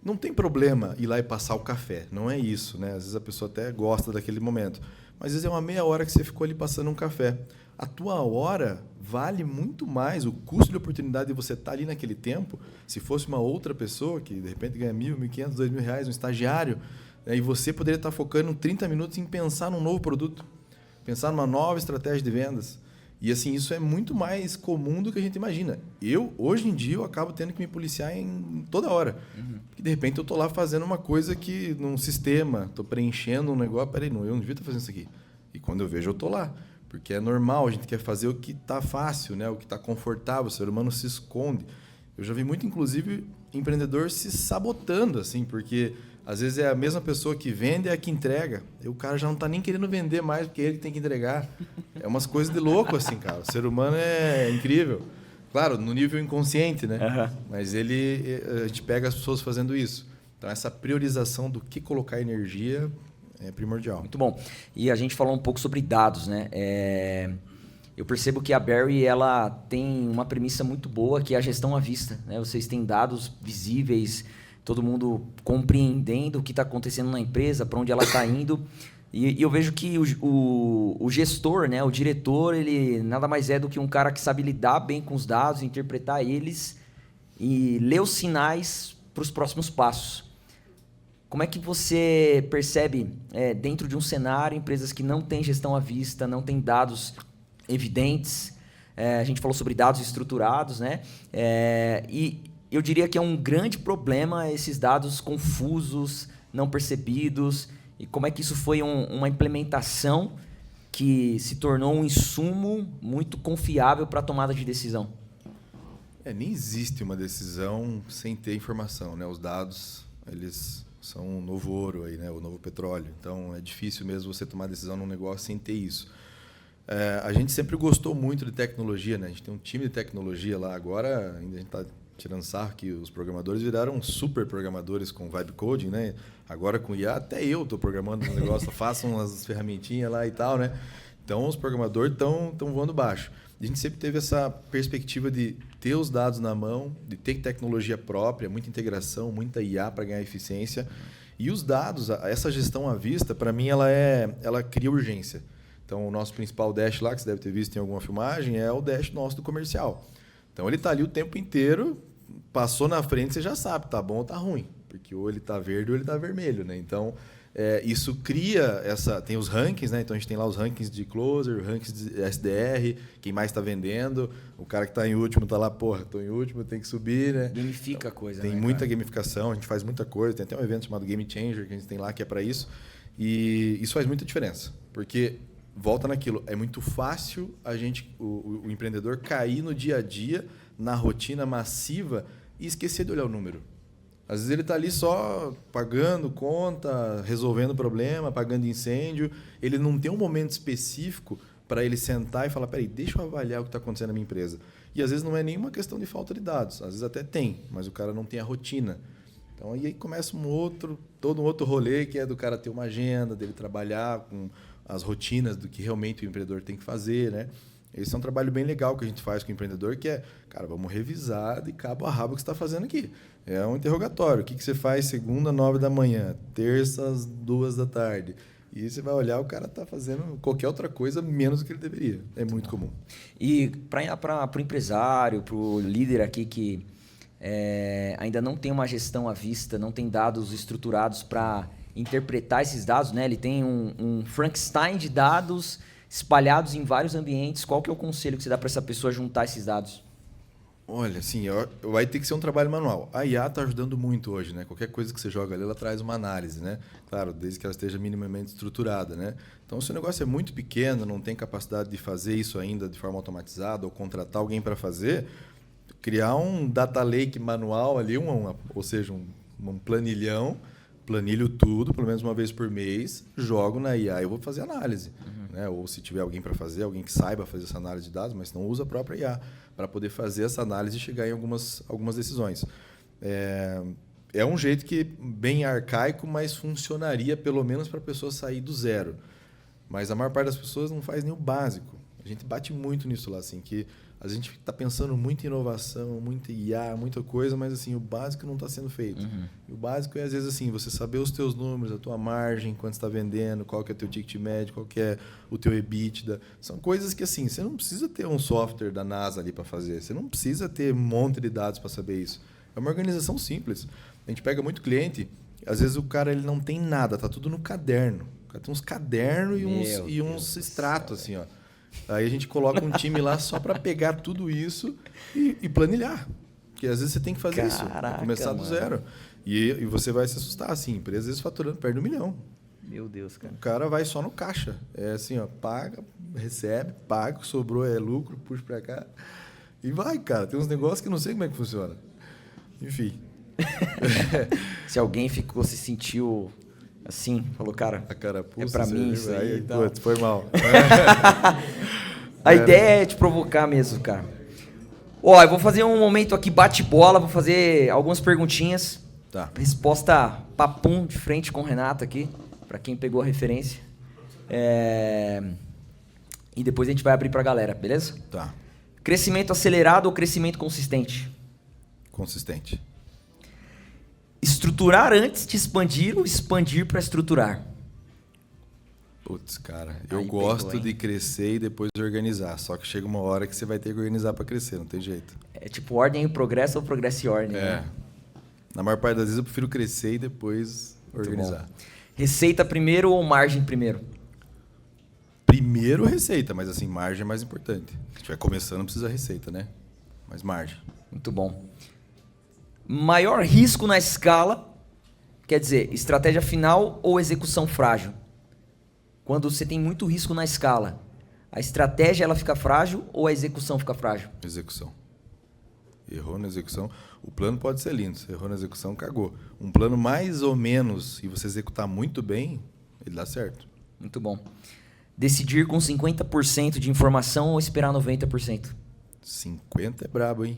Não tem problema ir lá e passar o café, não é isso, né? Às vezes a pessoa até gosta daquele momento, mas às vezes é uma meia hora que você ficou ali passando um café. A tua hora vale muito mais, o custo de oportunidade de você estar ali naquele tempo, se fosse uma outra pessoa que de repente ganha R$1.000, R$1.500, R$2.000, um estagiário, e você poderia estar focando 30 minutos em pensar num novo produto, pensar numa nova estratégia de vendas. E assim, isso é muito mais comum do que a gente imagina. Hoje em dia, eu acabo tendo que me policiar em toda hora. Porque, de repente, eu estou lá fazendo uma coisa num sistema, estou preenchendo um negócio, peraí, eu não devia estar fazendo isso aqui. E quando eu vejo, eu estou lá. Porque é normal, a gente quer fazer o que está fácil, né? O que está confortável, o ser humano se esconde. Eu já vi muito, inclusive, empreendedor se sabotando, assim, porque às vezes é a mesma pessoa que vende e a que entrega. E o cara já não está nem querendo vender mais, porque é ele que tem que entregar. É umas coisas de louco, assim, cara. O ser humano é incrível. Claro, no nível inconsciente, né? Mas a gente pega as pessoas fazendo isso. Então, essa priorização do que colocar energia é primordial. Muito bom. E a gente falou um pouco sobre dados, né? Eu percebo que a Berry ela tem uma premissa muito boa, que é a gestão à vista, né? Vocês têm dados visíveis, todo mundo compreendendo o que está acontecendo na empresa, para onde ela está indo. E eu vejo que o gestor, né? O diretor, ele nada mais é do que um cara que sabe lidar bem com os dados, interpretar eles e ler os sinais para os próximos passos. Como é que você percebe, dentro de um cenário, empresas que não têm gestão à vista, não têm dados evidentes, a gente falou sobre dados estruturados, né? E eu diria que é um grande problema esses dados confusos, não percebidos, e como é que isso foi uma implementação que se tornou um insumo muito confiável para a tomada de decisão? Nem existe uma decisão sem ter informação, né? Os dados, eles são o novo ouro aí, né? O novo petróleo. Então é difícil mesmo você tomar decisão num negócio sem ter isso. A gente sempre gostou muito de tecnologia, né? A gente tem um time de tecnologia lá agora, ainda a gente está tirando sarro que os programadores viraram super programadores com vibe coding, né? Agora com IA, até eu estou programando um negócio, faço umas ferramentinhas lá e tal, né? Então os programadores estão voando baixo. A gente sempre teve essa perspectiva de ter os dados na mão, de ter tecnologia própria, muita integração, muita IA para ganhar eficiência. E os dados, essa gestão à vista, para mim, ela cria urgência. Então, o nosso principal dash lá, que você deve ter visto em alguma filmagem, é o dash nosso do comercial. Então, ele está ali o tempo inteiro, passou na frente, você já sabe, tá bom ou tá ruim. Porque ou ele está verde ou ele está vermelho, né? Então, isso cria tem os rankings, né? Então a gente tem lá os rankings de closer, rankings de SDR, quem mais está vendendo, o cara que está em último está lá, porra, estou em último, tem que subir, né? Gamifica a coisa, tem né, muita cara? Gamificação, a gente faz muita coisa, tem até um evento chamado Game Changer que a gente tem lá que é para isso, e isso faz muita diferença, porque volta naquilo, é muito fácil o empreendedor cair no dia a dia, na rotina massiva e esquecer de olhar o número. Às vezes ele está ali só pagando conta, resolvendo problema, apagando incêndio. Ele não tem um momento específico para ele sentar e falar, peraí, deixa eu avaliar o que está acontecendo na minha empresa. E às vezes não é nenhuma questão de falta de dados. Às vezes até tem, mas o cara não tem a rotina. Então aí começa todo um outro rolê que é do cara ter uma agenda, dele trabalhar com as rotinas do que realmente o empreendedor tem que fazer, né? Esse é um trabalho bem legal que a gente faz com o empreendedor, que é, cara, vamos revisar de cabo a rabo o que você está fazendo aqui. É um interrogatório. O que você faz segunda, 9 da manhã, terça, às 2 da tarde? E você vai olhar, o cara está fazendo qualquer outra coisa menos do que ele deveria. É muito comum. E para o empresário, para o líder aqui que ainda não tem uma gestão à vista, não tem dados estruturados para interpretar esses dados, né? Ele tem um Frankenstein de dados espalhados em vários ambientes. Qual que é o conselho que você dá para essa pessoa juntar esses dados? Olha, assim, vai ter que ser um trabalho manual. A IA está ajudando muito hoje, né? Qualquer coisa que você joga ali, ela traz uma análise, né? Claro, desde que ela esteja minimamente estruturada, né? Então, se o negócio é muito pequeno, não tem capacidade de fazer isso ainda de forma automatizada ou contratar alguém para fazer, criar um data lake manual ali, ou seja, um planilho tudo, pelo menos uma vez por mês, jogo na IA e eu vou fazer análise. Né? Ou se tiver alguém para fazer, alguém que saiba fazer essa análise de dados, mas não usa a própria IA para poder fazer essa análise e chegar em algumas decisões. É um jeito que bem arcaico, mas funcionaria pelo menos para a pessoa sair do zero. Mas a maior parte das pessoas não faz nem o básico. A gente bate muito nisso lá, assim, que a gente está pensando muito em inovação, muito em IA, muita coisa, mas assim, o básico não está sendo feito. E o básico é, às vezes, assim, você saber os teus números, a tua margem, quanto você está vendendo, qual que é o teu ticket médio, qual que é o teu EBITDA. São coisas que, assim, você não precisa ter um software da NASA ali para fazer. Você não precisa ter um monte de dados para saber isso. É uma organização simples. A gente pega muito cliente, às vezes o cara ele não tem nada, está tudo no caderno. O cara tem uns cadernos e uns extratos, assim, ó. Aí a gente coloca um time lá só para pegar tudo isso e planilhar. Porque às vezes você tem que fazer isso, começar do zero. E você vai se assustar, assim, empresa às vezes faturando perto de 1 milhão. Meu Deus, cara. O cara vai só no caixa. É assim, ó, paga, recebe, paga, sobrou é lucro, puxa pra cá. E vai, cara. Tem uns negócios que eu não sei como é que funciona. Enfim. Se alguém se sentiu assim, falou, cara, A carapuça. é pra mim isso aí. Então. Putz, foi mal. A ideia é te provocar mesmo, cara. Ó, eu vou fazer um momento aqui bate-bola, vou fazer algumas perguntinhas. Tá. Resposta papum de frente com o Renato aqui, pra quem pegou a referência. E depois a gente vai abrir pra galera, beleza? Tá. Crescimento acelerado ou crescimento consistente? Consistente. Estruturar antes de expandir ou expandir para estruturar? Putz, cara, Aí eu pegou, gosto hein? de crescer e depois organizar. Só que chega uma hora que você vai ter que organizar para crescer, não tem jeito. É tipo ordem e progresso ou progresso e ordem, É. né? Na maior parte das vezes eu prefiro crescer e depois Muito organizar. bom. Receita primeiro ou margem primeiro? Primeiro receita, mas assim, margem é mais importante. Se estiver começando, precisa receita, né? Mas margem. Muito bom. Maior risco na escala, quer dizer, estratégia final ou execução frágil? Quando você tem muito risco na escala, a estratégia ela fica frágil ou a execução fica frágil? Execução. Errou na execução. O plano pode ser lindo. Se errou na execução, cagou. Um plano mais ou menos e você executar muito bem, ele dá certo. Muito bom. Decidir com 50% de informação ou esperar 90%? 50 é brabo, hein?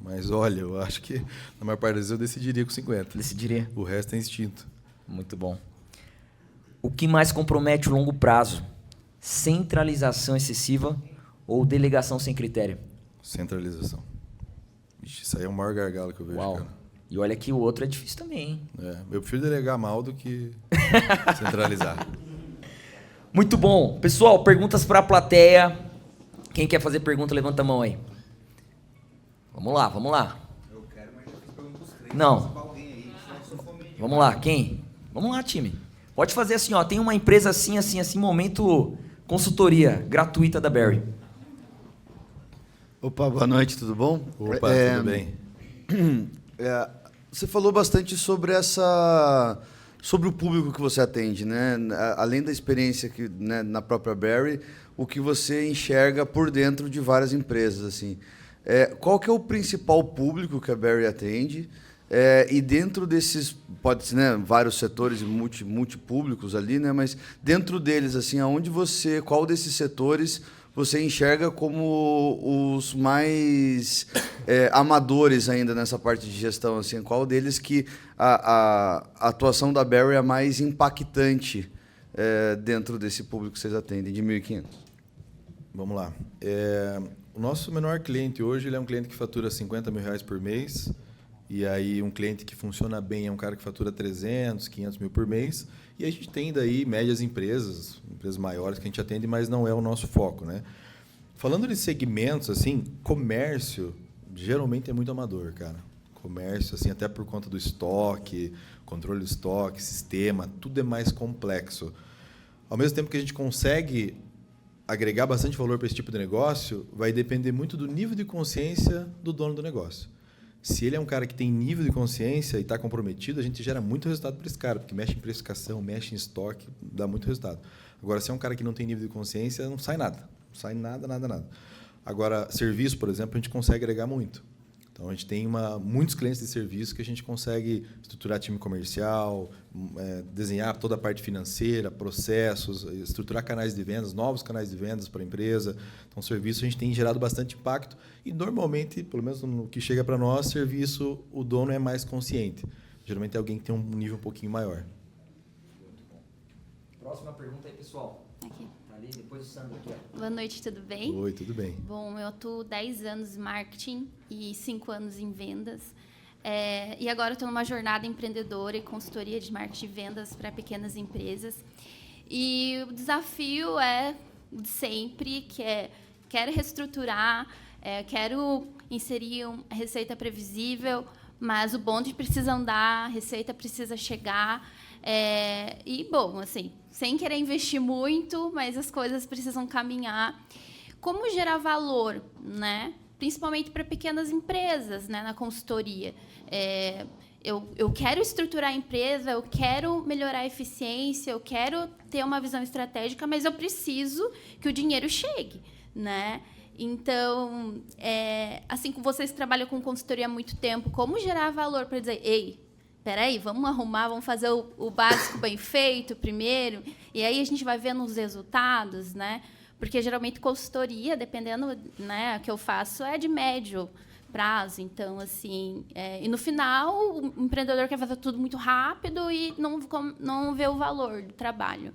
Mas olha, eu acho que na maior parte das vezes eu decidiria com 50. Decidiria. O resto é instinto. Muito bom. O que mais compromete o longo prazo? Centralização excessiva ou delegação sem critério? Centralização. Ixi, isso aí é o maior gargalo que eu vejo, Uau. cara. E olha que o outro é difícil também, hein? É, eu prefiro delegar mal do que centralizar. Muito bom. Pessoal, perguntas para a plateia. Quem quer fazer pergunta, levanta a mão aí. Vamos lá, vamos lá. Eu quero, mas eu fiz pergunta pros três. Não. Pra alguém aí, senão eu sou fominha. Vamos lá, quem? Vamos lá, time. Pode fazer assim, ó. Tem uma empresa assim, momento consultoria gratuita da Berry. Opa, boa noite, tudo bom? Opa, tudo bem? Você falou bastante sobre sobre o público que você atende, né? Além da experiência que, né, na própria Berry, o que você enxerga por dentro de várias empresas, assim. Qual que é o principal público que a Berry atende? E dentro desses, pode ser, né, vários setores multipúblicos ali, né? Mas dentro deles, assim, qual desses setores você enxerga como os mais amadores ainda nessa parte de gestão? Assim, qual deles que a atuação da Berry é mais impactante dentro desse público que vocês atendem, de 1.500? Vamos lá. O nosso menor cliente hoje ele é um cliente que fatura R$50 mil por mês. E aí um cliente que funciona bem é um cara que fatura 300, 500 mil por mês. E a gente tem daí médias empresas maiores que a gente atende, mas não é o nosso foco, né? Falando de segmentos, assim, comércio geralmente é muito amador, cara. Comércio, assim, até por conta do estoque, controle do estoque, sistema, tudo é mais complexo. Ao mesmo tempo que a gente consegue agregar bastante valor para esse tipo de negócio, vai depender muito do nível de consciência do dono do negócio. Se ele é um cara que tem nível de consciência e está comprometido, a gente gera muito resultado para esse cara, porque mexe em precificação, mexe em estoque, dá muito resultado. Agora, se é um cara que não tem nível de consciência, não sai nada. Não sai nada. Agora, serviço, por exemplo, a gente consegue agregar muito. Então, a gente tem muitos clientes de serviço que a gente consegue estruturar time comercial, desenhar toda a parte financeira, processos, estruturar canais de vendas, novos canais de vendas para a empresa. Então, serviço a gente tem gerado bastante impacto e, normalmente, pelo menos no que chega para nós, serviço, o dono é mais consciente. Geralmente é alguém que tem um nível um pouquinho maior. Próxima pergunta aí, pessoal. Aqui. Tá ali, depois o Sandro aqui, ó. Boa noite, tudo bem? Oi, tudo bem? Bom, eu atuo 10 anos em marketing e 5 anos em vendas. E agora eu estou numa jornada empreendedora e consultoria de marketing e vendas para pequenas empresas. E o desafio é de sempre, que quero reestruturar, quero inserir uma receita previsível, mas o bonde precisa andar, a receita precisa chegar. E, bom, assim, sem querer investir muito, mas as coisas precisam caminhar. Como gerar valor, né? principalmente para pequenas empresas, né, na consultoria. Eu quero estruturar a empresa, eu quero melhorar a eficiência, eu quero ter uma visão estratégica, mas eu preciso que o dinheiro chegue, né? Então, assim como vocês trabalham com consultoria há muito tempo, como gerar valor para dizer, ei, peraí, vamos arrumar, vamos fazer o básico bem feito primeiro, e aí a gente vai vendo os resultados, né? Porque, geralmente, consultoria, dependendo, né, que eu faço, é de médio prazo. Então, assim, e no final, o empreendedor quer fazer tudo muito rápido e não vê o valor do trabalho.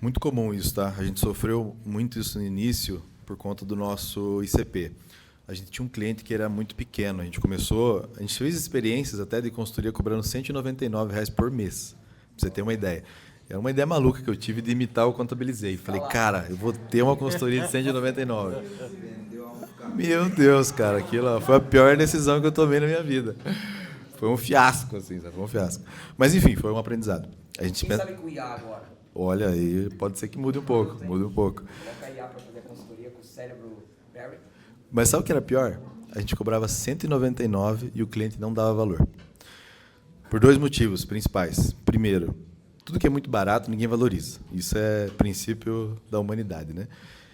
Muito comum isso, tá? A gente sofreu muito isso no início por conta do nosso ICP. A gente tinha um cliente que era muito pequeno. A gente fez experiências até de consultoria cobrando R$199 por mês, para você ter uma ideia. Era uma ideia maluca que eu tive de imitar o Contabilizei. Falei, cara, eu vou ter uma consultoria de 199. Meu Deus, cara, aquilo foi a pior decisão que eu tomei na minha vida. Foi um fiasco, assim, sabe? Foi um fiasco. Mas, enfim, foi um aprendizado. A gente Quem sabe com o IA agora? Olha, aí pode ser que mude um pouco, Coloca a IA para fazer a consultoria com o cérebro Barry. Mas sabe o que era pior? A gente cobrava 199 e o cliente não dava valor. Por 2 motivos principais. Primeiro, tudo que é muito barato, ninguém valoriza. Isso é princípio da humanidade, né?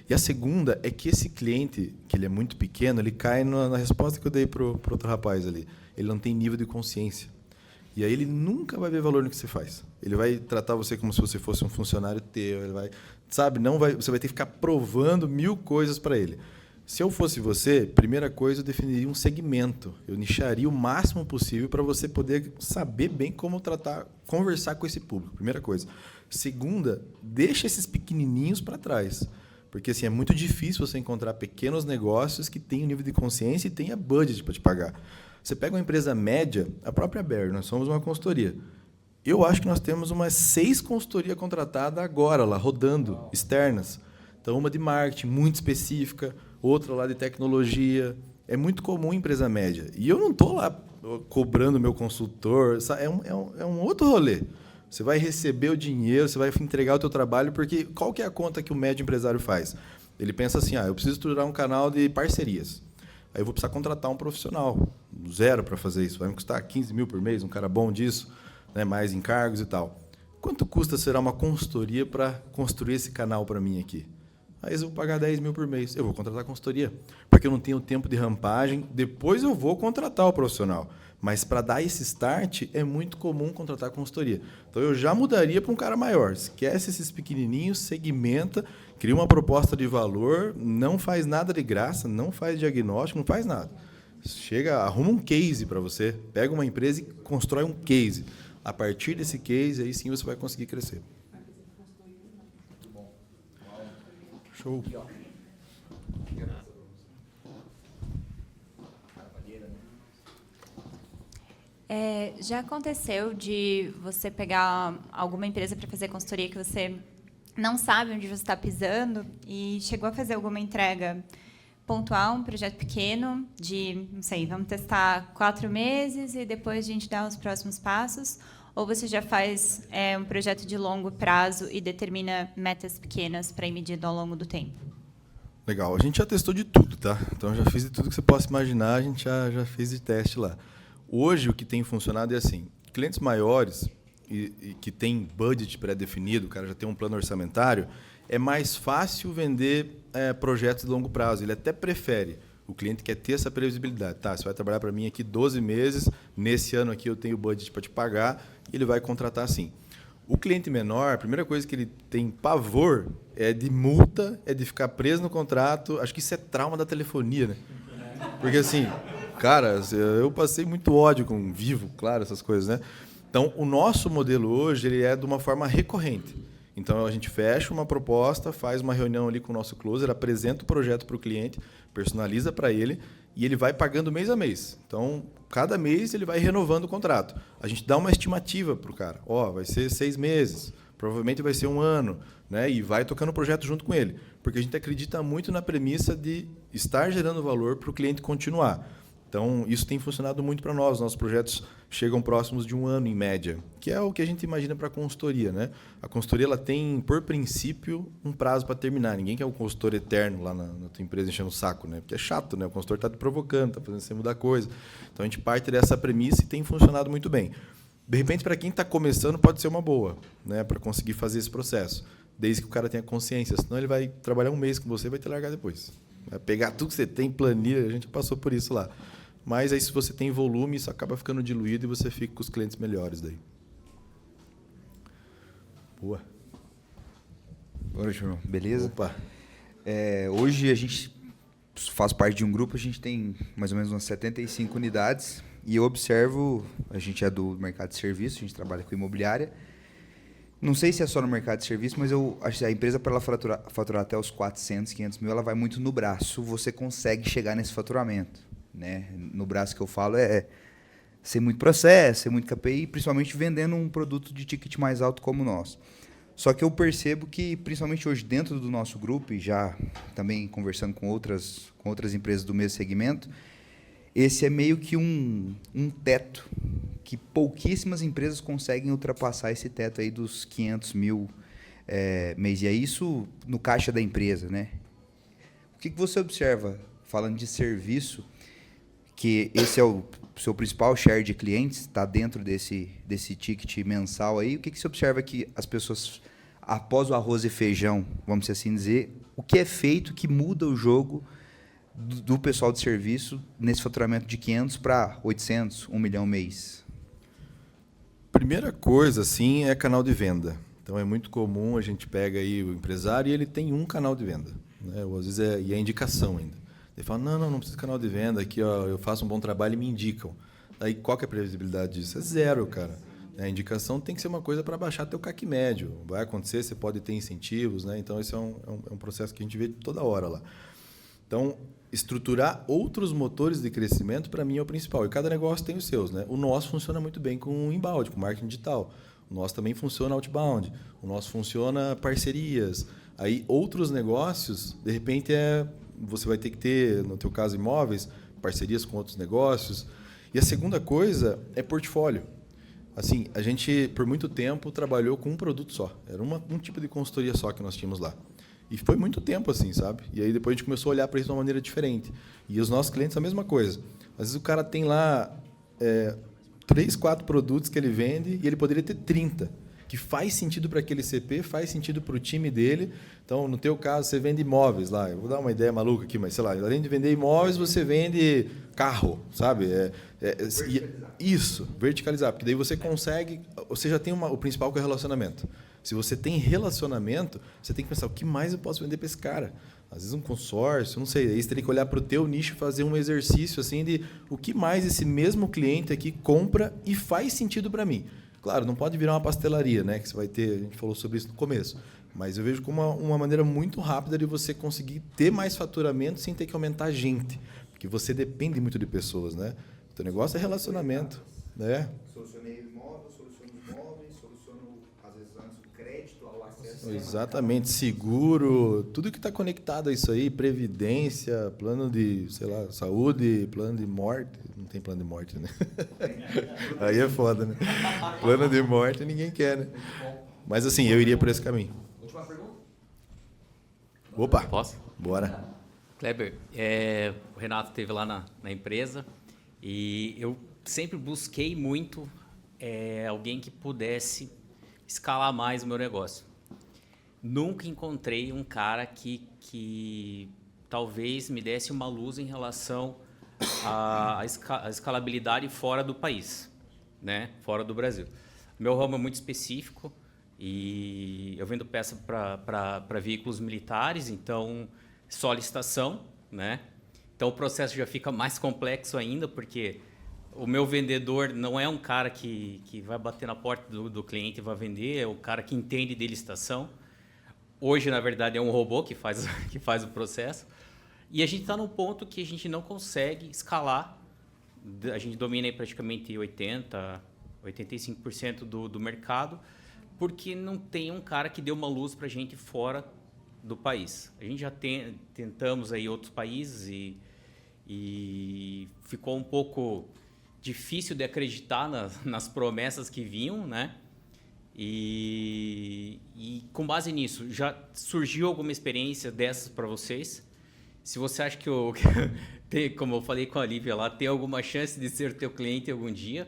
E a segunda é que esse cliente, que ele é muito pequeno, ele cai na resposta que eu dei para o outro rapaz ali. Ele não tem nível de consciência. E aí ele nunca vai ver valor no que você faz. Ele vai tratar você como se você fosse um funcionário teu. Ele vai, sabe, você vai ter que ficar provando 1000 coisas para ele. Se eu fosse você, primeira coisa, eu definiria um segmento. Eu nicharia o máximo possível para você poder saber bem como conversar com esse público. Primeira coisa. Segunda, deixa esses pequenininhos para trás. Porque assim, é muito difícil você encontrar pequenos negócios que tenham nível de consciência e tenha budget para te pagar. Você pega uma empresa média, a própria Barry, nós somos uma consultoria. Eu acho que nós temos umas 6 consultorias contratadas agora, lá, rodando, externas. Então, uma de marketing, muito específica, outra lá de tecnologia. É muito comum em empresa média. E eu não estou lá cobrando meu consultor. É um outro rolê. Você vai receber o dinheiro, você vai entregar o teu trabalho, porque qual que é a conta que o médio empresário faz? Ele pensa assim, eu preciso estruturar um canal de parcerias. Aí eu vou precisar contratar um profissional, 0 para fazer isso. Vai me custar 15 mil por mês, um cara bom disso, né, mais encargos e tal. Quanto custa será uma consultoria para construir esse canal para mim aqui? Aí eu vou pagar 10 mil por mês. Eu vou contratar a consultoria, porque eu não tenho tempo de rampagem. Depois eu vou contratar o profissional. Mas para dar esse start, é muito comum contratar consultoria. Então eu já mudaria para um cara maior. Esquece esses pequenininhos, segmenta, cria uma proposta de valor, não faz nada de graça, não faz diagnóstico, não faz nada. Chega, arruma um case para você, pega uma empresa e constrói um case. A partir desse case, aí sim você vai conseguir crescer. Show. Já aconteceu de você pegar alguma empresa para fazer consultoria que você não sabe onde você está pisando e chegou a fazer alguma entrega pontual, um projeto pequeno de, não sei, vamos testar 4 meses e depois a gente dá os próximos passos? Ou você já faz um projeto de longo prazo e determina metas pequenas para ir medindo ao longo do tempo? Legal. A gente já testou de tudo, tá? Então, já fiz de tudo que você possa imaginar, a gente já fez de teste lá. Hoje, o que tem funcionado é assim, clientes maiores e que têm budget pré-definido, o cara já tem um plano orçamentário, é mais fácil vender projetos de longo prazo. Ele até prefere. O cliente quer ter essa previsibilidade. Tá, você vai trabalhar para mim aqui 12 meses, nesse ano aqui eu tenho budget para te pagar, e ele vai contratar assim. O cliente menor, a primeira coisa que ele tem pavor é de multa, é de ficar preso no contrato. Acho que isso é trauma da telefonia, né? Porque assim, cara, eu passei muito ódio com Vivo, claro, essas coisas, né? Então, o nosso modelo hoje ele é de uma forma recorrente. Então, a gente fecha uma proposta, faz uma reunião ali com o nosso closer, apresenta o projeto para o cliente, personaliza para ele e ele vai pagando mês a mês. Então, cada mês ele vai renovando o contrato. A gente dá uma estimativa para o cara. Vai ser 6 meses, provavelmente vai ser 1 ano, né? E vai tocando o projeto junto com ele. Porque a gente acredita muito na premissa de estar gerando valor para o cliente continuar. Então, isso tem funcionado muito para nós. Nossos projetos chegam próximos de 1 ano, em média, que é o que a gente imagina para a consultoria, né? A consultoria ela tem, por princípio, um prazo para terminar. Ninguém quer um consultor eterno lá na tua empresa enchendo o saco, né? Porque é chato, né? O consultor está te provocando, está fazendo você mudar coisa. Então, a gente parte dessa premissa e tem funcionado muito bem. De repente, para quem está começando, pode ser uma boa, né? Para conseguir fazer esse processo, desde que o cara tenha consciência. Senão, ele vai trabalhar 1 mês com você e vai te largar depois. Vai pegar tudo que você tem, planilha, a gente passou por isso lá. Mas aí, se você tem volume, isso acaba ficando diluído e você fica com os clientes melhores daí. Boa. Oi, João. Beleza? Opa. Hoje a gente faz parte de um grupo, a gente tem mais ou menos umas 75 unidades e eu observo, a gente é do mercado de serviço, a gente trabalha com imobiliária. Não sei se é só no mercado de serviço, mas eu acho que a empresa, para ela faturar até os 400, 500 mil, ela vai muito no braço, você consegue chegar nesse faturamento. Né? No braço que eu falo ser muito processo, ser muito KPI, principalmente vendendo um produto de ticket mais alto como o nosso. Só que eu percebo que, principalmente hoje, dentro do nosso grupo, e já também conversando com outras empresas do mesmo segmento, esse é meio que um teto, que pouquíssimas empresas conseguem ultrapassar esse teto aí dos 500 mil mês. E é isso no caixa da empresa. Né? O que você observa, falando de serviço, que esse é o seu principal share de clientes, está dentro desse ticket mensal aí, o que você observa que as pessoas, após o arroz e feijão, vamos assim dizer, o que é feito que muda o jogo do pessoal de serviço nesse faturamento de 500 para 800, 1 milhão mês? Primeira coisa, assim, é canal de venda. Então, é muito comum, a gente pega aí o empresário e ele tem um canal de venda. Né? Ou, às vezes, e é indicação ainda. Ele fala, não precisa de canal de venda, aqui ó, eu faço um bom trabalho e me indicam. Aí qual que é a previsibilidade disso? É zero, cara. A indicação tem que ser uma coisa para baixar teu CAC médio. Vai acontecer, você pode ter incentivos, né? Então esse é um processo que a gente vê toda hora lá. Então, estruturar outros motores de crescimento, para mim, é o principal. E cada negócio tem os seus, né? O nosso funciona muito bem com inbound, com marketing digital. O nosso também funciona outbound. O nosso funciona parcerias. Aí outros negócios, de repente, você vai ter que ter, no teu caso, imóveis, parcerias com outros negócios. E a segunda coisa é portfólio. Assim, a gente, por muito tempo, trabalhou com um produto só. Era um tipo de consultoria só que nós tínhamos lá. E foi muito tempo assim, sabe? E aí depois a gente começou a olhar para isso de uma maneira diferente. E os nossos clientes, a mesma coisa. Às vezes o cara tem lá 3, 4 produtos que ele vende e ele poderia ter 30. Que faz sentido para aquele CP, faz sentido para o time dele. Então, no teu caso, você vende imóveis lá. Eu vou dar uma ideia maluca aqui, mas sei lá, além de vender imóveis, você vende carro, sabe? Isso, verticalizar, porque daí você consegue, você já tem o principal que é o relacionamento. Se você tem relacionamento, você tem que pensar, o que mais eu posso vender para esse cara? Às vezes um consórcio, não sei, aí você teria que olhar para o teu nicho e fazer um exercício assim de o que mais esse mesmo cliente aqui compra e faz sentido para mim. Claro, não pode virar uma pastelaria, né? Que você vai ter, a gente falou sobre isso no começo. Mas eu vejo como uma maneira muito rápida de você conseguir ter mais faturamento sem ter que aumentar a gente. Porque você depende muito de pessoas, né? O teu negócio é relacionamento. Né? Solucionei imóvel, soluciono imóveis, soluciono, às vezes, antes o crédito, ao acesso. Exatamente, seguro, tudo que está conectado a isso aí, previdência, plano de, sei lá, saúde, plano de morte. Não tem plano de morte, né? Aí é foda, né? Plano de morte ninguém quer, né? Mas assim, eu iria por esse caminho. Última pergunta? Opa! Posso? Bora. Kleber, o Renato esteve lá na empresa e eu sempre busquei muito alguém que pudesse escalar mais o meu negócio. Nunca encontrei um cara que talvez me desse uma luz em relação à escalabilidade fora do país, né? Fora do Brasil. Meu ramo é muito específico e eu vendo peça para veículos militares, então só licitação, né? Então o processo já fica mais complexo ainda, porque o meu vendedor não é um cara que vai bater na porta do cliente e vai vender, é o cara que entende de licitação. Hoje, na verdade, é um robô que faz o processo. E a gente está num ponto que a gente não consegue escalar. A gente domina aí praticamente 80%, 85% do mercado, porque não tem um cara que dê uma luz para a gente fora do país. A gente já tentamos aí outros países e ficou um pouco difícil de acreditar nas promessas que vinham, né? E com base nisso, já surgiu alguma experiência dessas para vocês? Se você acha que como eu falei com a Lívia lá, tem alguma chance de ser teu cliente algum dia,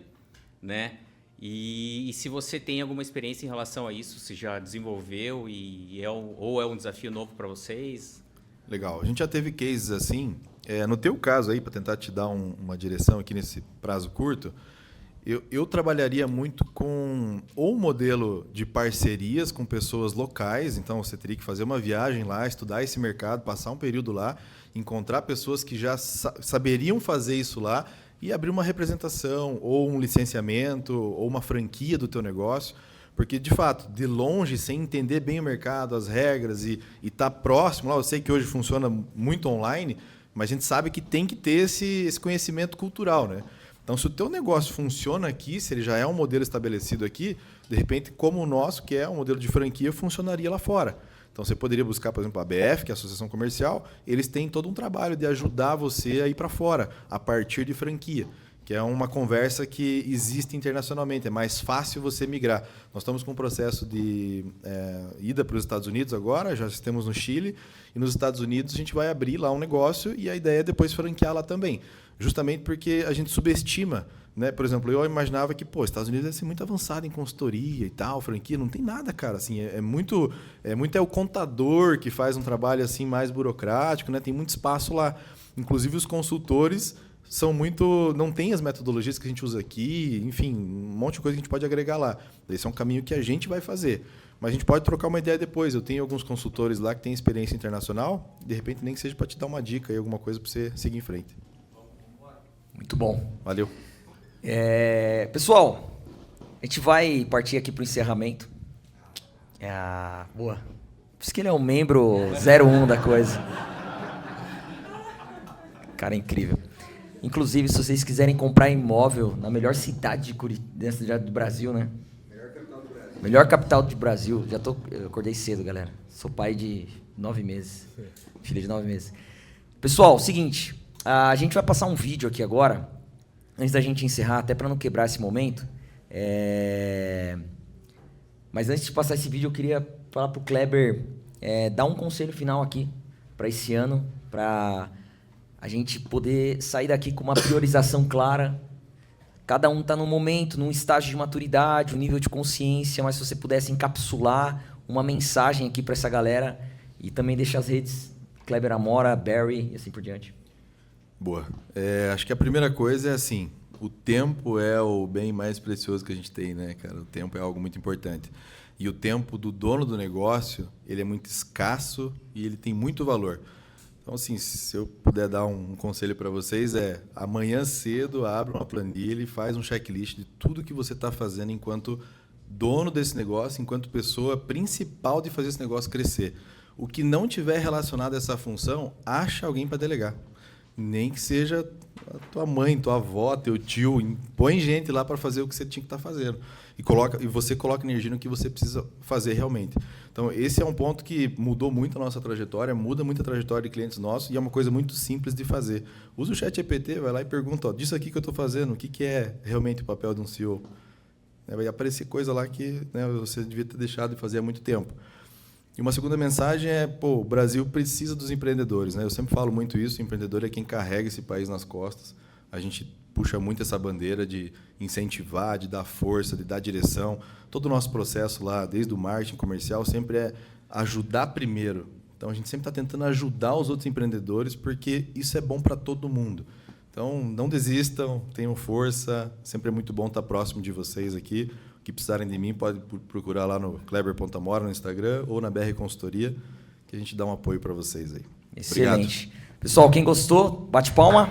né? E se você tem alguma experiência em relação a isso, se já desenvolveu ou é um desafio novo para vocês? Legal. A gente já teve cases assim. No teu caso aí, para tentar te dar uma direção aqui nesse prazo curto, eu trabalharia muito com ou um modelo de parcerias com pessoas locais. Então, você teria que fazer uma viagem lá, estudar esse mercado, passar um período lá, encontrar pessoas que já saberiam fazer isso lá e abrir uma representação, ou um licenciamento, ou uma franquia do teu negócio. Porque, de fato, de longe, sem entender bem o mercado, as regras e estar próximo lá, eu sei que hoje funciona muito online, mas a gente sabe que tem que ter esse conhecimento cultural, né? Então, se o teu negócio funciona aqui, se ele já é um modelo estabelecido aqui, de repente, como o nosso, que é um modelo de franquia, funcionaria lá fora. Então, você poderia buscar, por exemplo, a ABF, que é a Associação Comercial, eles têm todo um trabalho de ajudar você a ir para fora, a partir de franquia, que é uma conversa que existe internacionalmente. É mais fácil você migrar. Nós estamos com um processo de ida para os Estados Unidos agora, já estamos no Chile, e nos Estados Unidos a gente vai abrir lá um negócio e a ideia é depois franquear lá também. Justamente porque a gente subestima, né? Por exemplo, eu imaginava que, Estados Unidos deve ser muito avançado em consultoria e tal, franquia. Não tem nada, cara. Assim, é muito o contador que faz um trabalho assim mais burocrático, né? Tem muito espaço lá. Inclusive, os consultores não tem as metodologias que a gente usa aqui, enfim, um monte de coisa que a gente pode agregar lá. Esse é um caminho que a gente vai fazer. Mas a gente pode trocar uma ideia depois. Eu tenho alguns consultores lá que têm experiência internacional, de repente nem que seja para te dar uma dica aí, alguma coisa para você seguir em frente. Muito bom. Valeu. Pessoal, a gente vai partir aqui para o encerramento. Boa. Por isso que ele é um membro 01 da coisa. Cara, é incrível. Inclusive, se vocês quiserem comprar imóvel na melhor cidade do Brasil, né? Melhor capital do Brasil. Eu acordei cedo, galera. Sou pai de 9 meses. Filha de 9 meses. Pessoal, seguinte. A gente vai passar um vídeo aqui agora, antes da gente encerrar, até para não quebrar esse momento. Mas antes de passar esse vídeo, eu queria falar para o Kleber dar um conselho final aqui para esse ano, para a gente poder sair daqui com uma priorização clara. Cada um está num momento, num estágio de maturidade, um nível de consciência, mas se você pudesse encapsular uma mensagem aqui para essa galera e também deixar as redes, Kleber Amora, Barry e assim por diante. Boa. Acho que a primeira coisa é assim, o tempo é o bem mais precioso que a gente tem, né, cara? O tempo é algo muito importante. E o tempo do dono do negócio, ele é muito escasso e ele tem muito valor. Então, assim, se eu puder dar um conselho para vocês, amanhã cedo, abra uma planilha e faz um checklist de tudo que você está fazendo enquanto dono desse negócio, enquanto pessoa principal de fazer esse negócio crescer. O que não tiver relacionado a essa função, acha alguém para delegar. Nem que seja a tua mãe, tua avó, teu tio, põe gente lá para fazer o que você tinha que estar fazendo. E você coloca energia no que você precisa fazer realmente. Então, esse é um ponto que mudou muito a nossa trajetória, muda muito a trajetória de clientes nossos e é uma coisa muito simples de fazer. Usa o ChatGPT, vai lá e pergunta, disso aqui que eu estou fazendo, o que é realmente o papel de um CEO? Vai aparecer coisa lá que, né, você devia ter deixado de fazer há muito tempo. E uma segunda mensagem o Brasil precisa dos empreendedores, né? Eu sempre falo muito isso, o empreendedor é quem carrega esse país nas costas. A gente puxa muito essa bandeira de incentivar, de dar força, de dar direção. Todo o nosso processo lá, desde o marketing comercial, sempre é ajudar primeiro. Então, a gente sempre está tentando ajudar os outros empreendedores, porque isso é bom para todo mundo. Então, não desistam, tenham força. Sempre é muito bom estar próximo de vocês aqui. O que precisarem de mim, pode procurar lá no Kleber.amora no Instagram ou na BR Consultoria, que a gente dá um apoio para vocês aí. Excelente. Obrigado. Pessoal, quem gostou, bate palma.